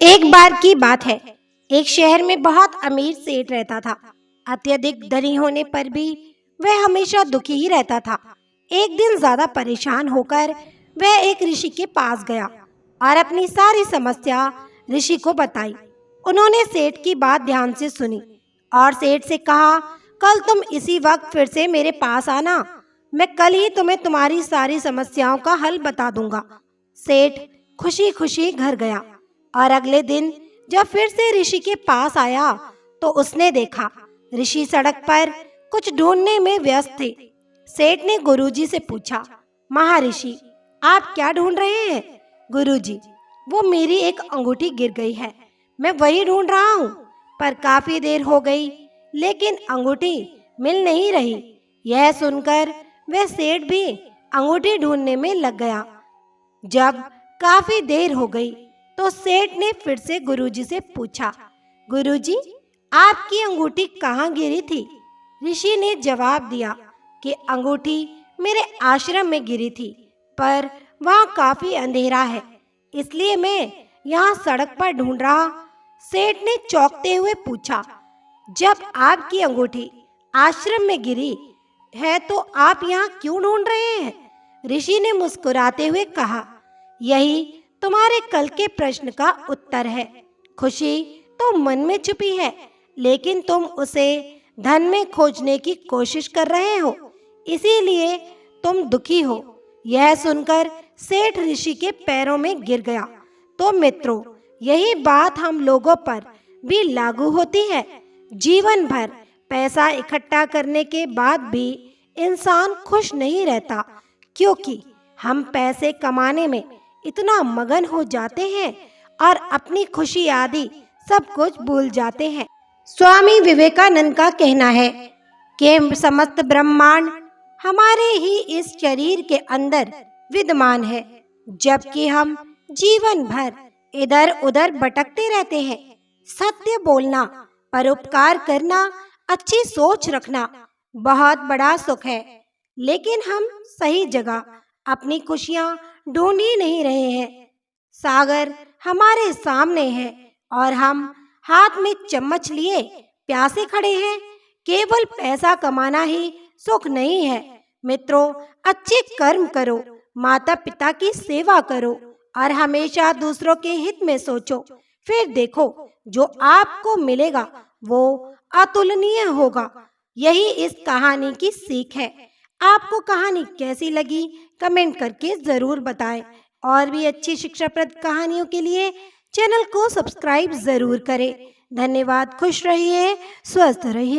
एक बार की बात है। एक शहर में बहुत अमीर सेठ रहता था। अत्यधिक धनी होने पर भी वह हमेशा दुखी ही रहता था। एक दिन ज्यादा परेशान होकर वह एक ऋषि के पास गया और अपनी सारी समस्या ऋषि को बताई। उन्होंने सेठ की बात ध्यान से सुनी और सेठ से कहा, कल तुम इसी वक्त फिर से मेरे पास आना। मैं कल ही तुम्हें तुम्हारी सारी समस्याओं का हल बता दूंगा। सेठ खुशी खुशी घर गया और अगले दिन जब फिर से ऋषि के पास आया तो उसने देखा ऋषि सड़क पर कुछ ढूंढने में व्यस्त थे। सेठ ने गुरुजी से पूछा, महर्षि आप क्या ढूंढ रहे हैं? गुरुजी, वो मेरी एक अंगूठी गिर गई है, मैं वही ढूंढ रहा हूँ, पर काफी देर हो गई लेकिन अंगूठी मिल नहीं रही। यह सुनकर वह सेठ भी अंगूठी ढूंढने में लग गया। जब काफी देर हो गई तो सेठ ने फिर से गुरुजी से पूछा, गुरुजी आपकी अंगूठी कहाँ गिरी थी? ऋषि ने जवाब दिया कि अंगूठी मेरे आश्रम में गिरी थी, पर वहाँ काफी अंधेरा है, इसलिए मैं यहाँ सड़क पर ढूंढ रहा। सेठ ने चौंकते हुए पूछा, जब आपकी अंगूठी आश्रम में गिरी है तो आप यहाँ क्यों ढूंढ रहे हैं? ऋषि ने मुस्कुराते हुए कहा, यही तुम्हारे कल के प्रश्न का उत्तर है। खुशी तो मन में छुपी है, लेकिन तुम उसे धन में खोजने की कोशिश कर रहे हो, इसीलिए तुम दुखी हो। यह सुनकर सेठ ऋषि के पैरों में गिर गया। तो मित्रों, यही बात हम लोगों पर भी लागू होती है। जीवन भर पैसा इकट्ठा करने के बाद भी इंसान खुश नहीं रहता, क्योंकि हम पैसे कमाने में इतना मगन हो जाते हैं और अपनी खुशी आदि सब कुछ भूल जाते हैं। स्वामी विवेकानंद का कहना है कि समस्त ब्रह्मांड हमारे ही इस शरीर के अंदर विद्यमान है, जबकि हम जीवन भर इधर उधर भटकते रहते हैं। सत्य बोलना, परोपकार करना, अच्छी सोच रखना बहुत बड़ा सुख है, लेकिन हम सही जगह अपनी खुशियाँ ढूंढ ही नहीं रहे हैं। सागर हमारे सामने है और हम हाथ में चम्मच लिए प्यासे खड़े हैं। केवल पैसा कमाना ही सुख नहीं है। मित्रों, अच्छे कर्म करो, माता पिता की सेवा करो और हमेशा दूसरों के हित में सोचो। फिर देखो, जो आपको मिलेगा वो अतुलनीय होगा। यही इस कहानी की सीख है। आपको कहानी कैसी लगी कमेंट करके जरूर बताएं और भी अच्छी शिक्षाप्रद कहानियों के लिए चैनल को सब्सक्राइब जरूर करें। धन्यवाद। खुश रहिए, स्वस्थ रहिए।